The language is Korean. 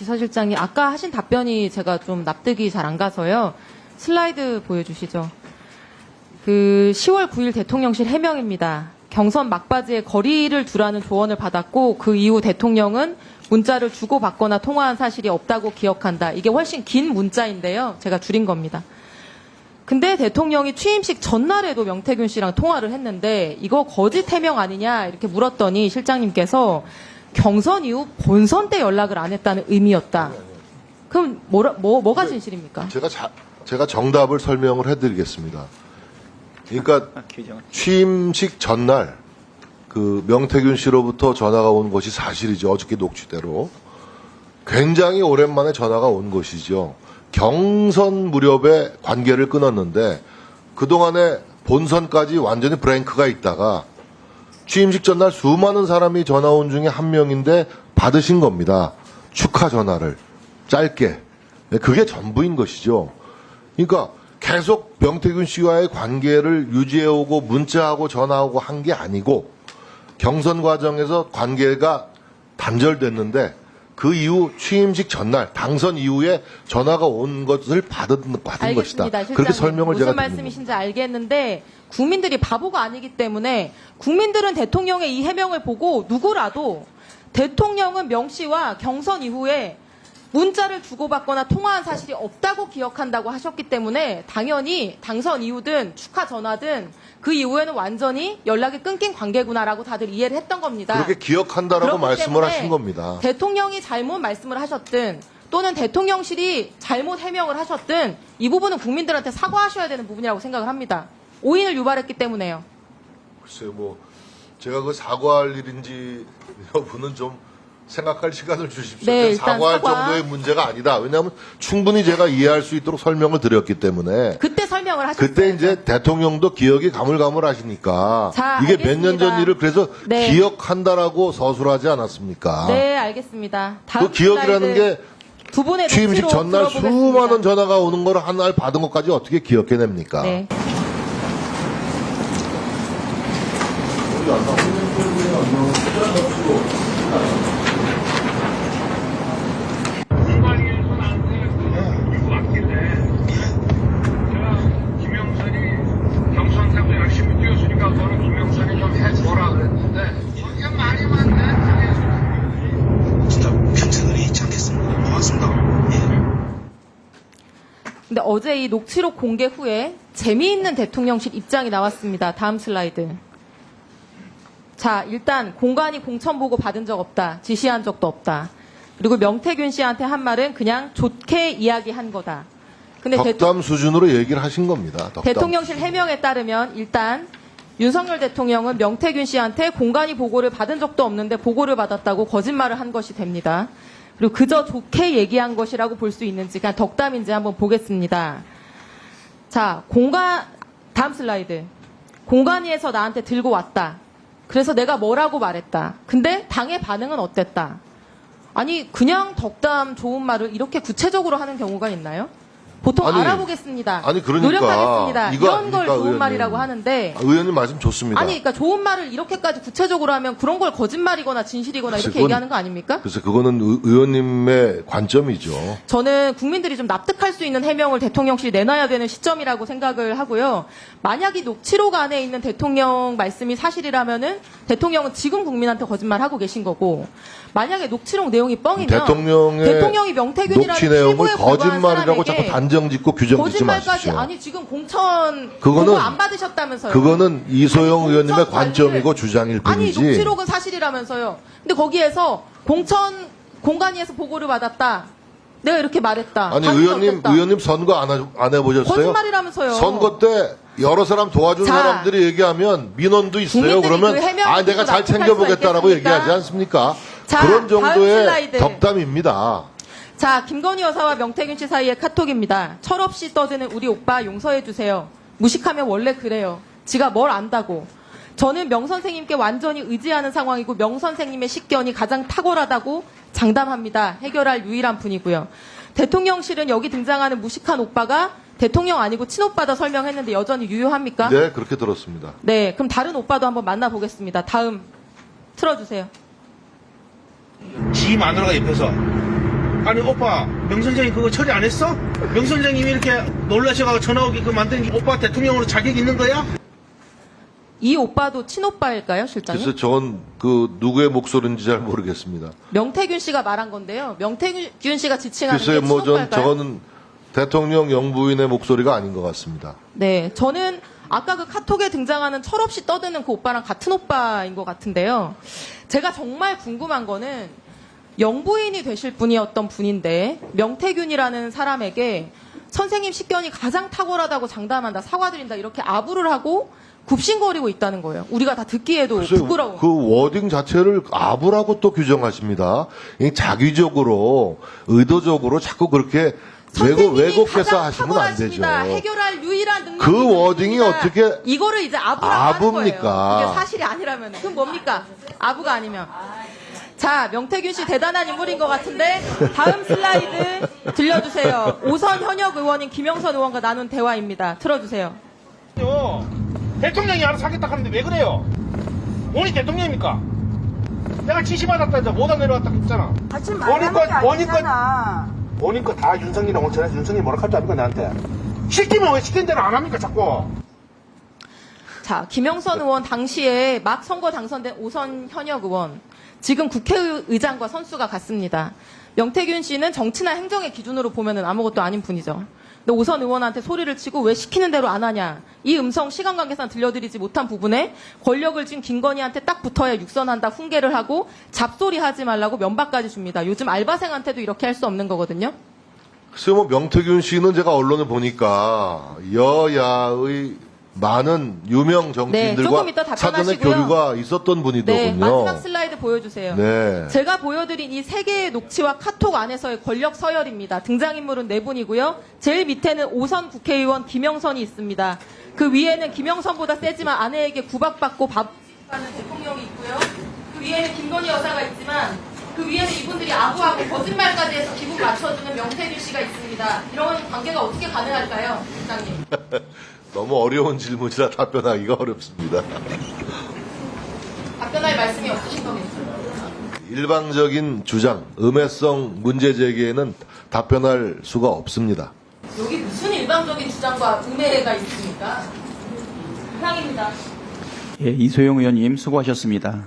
비서실장님, 아까 하신 답변이 제가 좀 납득이 잘 안 가서요. 슬라이드 보여주시죠. 10월 9일 대통령실 해명입니다. 경선 막바지에 거리를 두라는 조언을 받았고 그 이후 대통령은 문자를 주고받거나 통화한 사실이 없다고 기억한다. 이게 훨씬 긴 문자인데요. 제가 줄인 겁니다. 근데 대통령이 취임식 전날에도 명태균 씨랑 통화를 했는데 이거 거짓 해명 아니냐 이렇게 물었더니 실장님께서 경선 이후 본선 때 연락을 안 했다는 의미였다. 그럼 뭐가 진실입니까? 제가 정답을 설명을 해드리겠습니다. 그러니까 취임식 전날 명태균 씨로부터 전화가 온 것이 사실이죠. 어저께 녹취대로. 굉장히 오랜만에 전화가 온 것이죠. 경선 무렵에 관계를 끊었는데 그동안에 본선까지 완전히 브레이크가 있다가 취임식 전날 수많은 사람이 전화 온 중에 한 명인데 받으신 겁니다. 축하 전화를 짧게. 그게 전부인 것이죠. 그러니까 계속 명태균 씨와의 관계를 유지해오고 문자하고 전화하고 한 게 아니고 경선 과정에서 관계가 단절됐는데 그 이후 취임식 전날 당선 이후에 전화가 온 것을 받은 것이다. 실장님. 그렇게 설명을 제가 무슨 말씀이신지 알겠는데 국민들이 바보가 아니기 때문에 국민들은 대통령의 이 해명을 보고 누구라도 대통령은 명 씨와 경선 이후에 문자를 주고받거나 통화한 사실이 없다고 기억한다고 하셨기 때문에 당연히 당선 이후든 축하 전화든 그 이후에는 완전히 연락이 끊긴 관계구나라고 다들 이해를 했던 겁니다. 그렇게 기억한다라고 말씀을 하신 겁니다. 대통령이 잘못 말씀을 하셨든 또는 대통령실이 잘못 해명을 하셨든 이 부분은 국민들한테 사과하셔야 되는 부분이라고 생각을 합니다. 오인을 유발했기 때문에요. 글쎄요, 제가 그 사과할 일인지 여부는 좀 생각할 시간을 주십시오. 네, 일단 사과할 사과. 정도의 문제가 아니다. 왜냐하면 충분히 제가 이해할 수 있도록 설명을 드렸기 때문에. 그때 설명을 하셨어요. 그때 이제 대통령도 기억이 가물가물하시니까 자, 이게 알겠습니다. 몇 년 전 일을 그래서 네. 기억한다라고 서술하지 않았습니까? 네, 알겠습니다. 다음 그 기억이라는 슬라이드 게 두 분의 취임식 녹취록 전날 들어보겠습니다. 수많은 전화가 오는 걸 한 날 받은 것까지 어떻게 기억해냅니까? 네. 공관위에서 나한테 이거 왔길래 김영선이 경선 때도 열심히 뛰었으니까 너는 김영선이 좀 해줘라 그랬는데 저게 말이 많네. 진짜 평생을 잊지 않겠습니다. 고맙습니다. 예. 근데 어제 이 녹취록 공개 후에 재미있는 대통령실 입장이 나왔습니다. 다음 슬라이드. 자, 일단 공관위 공천보고 받은 적 없다. 지시한 적도 없다. 그리고 명태균 씨한테 한 말은 그냥 좋게 이야기한 거다. 근데 덕담 수준으로 얘기를 하신 겁니다. 덕담. 대통령실 해명에 따르면 일단 윤석열 대통령은 명태균 씨한테 공관위 보고를 받은 적도 없는데 보고를 받았다고 거짓말을 한 것이 됩니다. 그리고 그저 좋게 얘기한 것이라고 볼 수 있는지 그냥 덕담인지 한번 보겠습니다. 자, 다음 슬라이드. 공관위에서 나한테 들고 왔다. 그래서 내가 뭐라고 말했다. 근데 당의 반응은 어땠다. 아니 그냥 덕담 좋은 말을 이렇게 구체적으로 하는 경우가 있나요? 보통 아니, 알아보겠습니다. 아니, 그러니까 노력하겠습니다. 이거 이런 걸 아닙니까, 좋은 의원님. 말이라고 하는데 의원님 말씀 좋습니다. 아니 그러니까 좋은 말을 이렇게까지 구체적으로 하면 그런 걸 거짓말이거나 진실이거나 이렇게 그건- 얘기하는 거 아닙니까? 그래서 그거는 의원님의 관점이죠. 저는 국민들이 좀 납득할 수 있는 해명을 대통령실이 내놔야 되는 시점이라고 생각을 하고요. 만약 이 녹취록 안에 있는 대통령 말씀이 사실이라면은 대통령은 지금 국민한테 거짓말하고 계신 거고 만약에 녹취록 내용이 뻥이면 대통령이 명태균이라는 녹취 내용을 피고에 불과한 거짓말이라고 사람에게 자꾸 단정짓고 규정짓지 거짓말까지 마십시오. 아니 지금 공천 그거는- 보고 안 받으셨다면서요. 그거는 이소영 아니, 의원님의 공천 관점이고 관리를- 주장일 아니 뿐이지. 녹취록은 사실이라면서요. 근데 거기에서 공관위에서 보고를 받았다. 내가 이렇게 말했다. 아니 반응이 의원님 어땠다. 의원님 선거 안 해보셨어요? 거짓말이라면서요. 선거 때 여러 사람 도와준 자, 사람들이 얘기하면 민원도 있어요. 국민들이 그러면 그 해명을 내가 잘 듣고 납득할 챙겨보겠다라고 수가 얘기하지 않습니까? 자, 그런 다음 정도의 슬라이드. 덕담입니다. 자, 김건희 여사와 명태균 씨 사이의 카톡입니다. 철없이 떠드는 우리 오빠 용서해 주세요. 무식하면 원래 그래요. 지가 뭘 안다고. 저는 명 선생님께 완전히 의지하는 상황이고 명 선생님의 식견이 가장 탁월하다고 장담합니다. 해결할 유일한 분이고요. 대통령실은 여기 등장하는 무식한 오빠가 대통령 아니고 친오빠다 설명했는데 여전히 유효합니까? 네, 그렇게 들었습니다. 네, 그럼 다른 오빠도 한번 만나보겠습니다. 다음 틀어주세요. 지 마누라가 옆에서 아니 오빠 명선장이 그거 처리 안 했어? 명선장님이 이렇게 놀라셔가지고 전화 오기 그 만든 오빠 대통령으로 자격 있는 거야? 이 오빠도 친오빠일까요, 실장님? 글쎄 저건 그 누구의 목소리인지 잘 모르겠습니다. 명태균 씨가 말한 건데요. 명태균 씨가 지칭하는 글쎄 게 뭐 친오빠일까요? 저거는 대통령 영부인의 목소리가 아닌 것 같습니다. 네, 저는 아까 그 카톡에 등장하는 철없이 떠드는 그 오빠랑 같은 오빠인 것 같은데요. 제가 정말 궁금한 거는 영부인이 되실 분이었던 분인데 명태균이라는 사람에게 선생님 식견이 가장 탁월하다고 장담한다, 사과드린다 이렇게 아부를 하고 굽신거리고 있다는 거예요. 우리가 다 듣기에도 글쎄, 부끄러운. 그 워딩 자체를 아부라고 또 규정하십니다. 이 자기적으로 의도적으로 자꾸 그렇게 선생님이 왜곡해서 가장 하시면 안 되죠. 탁월하십니다. 해결할 유일한 능력이 그 워딩이 있습니다. 어떻게 이거를 이제 아부라고 하는 아부입니까? 거예요. 이게 사실이 아니라면 그럼 뭡니까? 아부가 아니면. 자, 명태균 씨 대단한 인물인 것 같은데 다음 슬라이드 들려주세요. 오선 현역 의원인 김영선 의원과 나눈 대화입니다. 틀어주세요. 대통령이 알아서 하겠다 하는데 왜 그래요? 원이 대통령입니까? 내가 지시받았다 이제 못안 내려왔다 했잖아. 하지 말라는 게 아니잖아. 원인 거 다 윤석이랑 원천해서 윤석이 뭐라 할줄 아니까 나한테. 시키면 왜 시킨 대로 안 합니까 자꾸? 자, 김영선 의원 당시에 막 선거 당선된 오선 현역 의원. 지금 국회의장과 선수가 같습니다. 명태균 씨는 정치나 행정의 기준으로 보면은 아무것도 아닌 분이죠. 근데 오선 의원한테 소리를 치고 왜 시키는 대로 안 하냐. 이 음성 시간 관계상 들려드리지 못한 부분에 권력을 쥔 김건희한테 딱 붙어야 육선한다 훈계를 하고 잡소리 하지 말라고 면박까지 줍니다. 요즘 알바생한테도 이렇게 할 수 없는 거거든요. 글쎄 뭐 명태균 씨는 제가 언론을 보니까 여야의 많은 유명 정치인들과 조금 이따 사전에 답변하시고요. 교류가 있었던 분이더군요. 네, 마지막 슬라이드 보여주세요. 네. 제가 보여드린 이 세 개의 녹취와 카톡 안에서의 권력 서열입니다. 등장인물은 네 분이고요. 제일 밑에는 오선 국회의원 김영선이 있습니다. 그 위에는 김영선보다 세지만 아내에게 구박받고 밥하는 대통령이 있고요. 그 위에는 김건희 여사가 있지만 그 위에는 이분들이 아부하고 거짓말까지 해서 기분 맞춰주는 명태균 씨가 있습니다. 이런 관계가 어떻게 가능할까요, 부장님? 너무 어려운 질문이라 답변하기가 어렵습니다. 답변할 말씀이 없으신 거겠죠? 일방적인 주장, 음해성 문제 제기에는 답변할 수가 없습니다. 여기 무슨 일방적인 주장과 음해가 있습니까? 이상입니다. 예, 이소영 의원님 수고하셨습니다.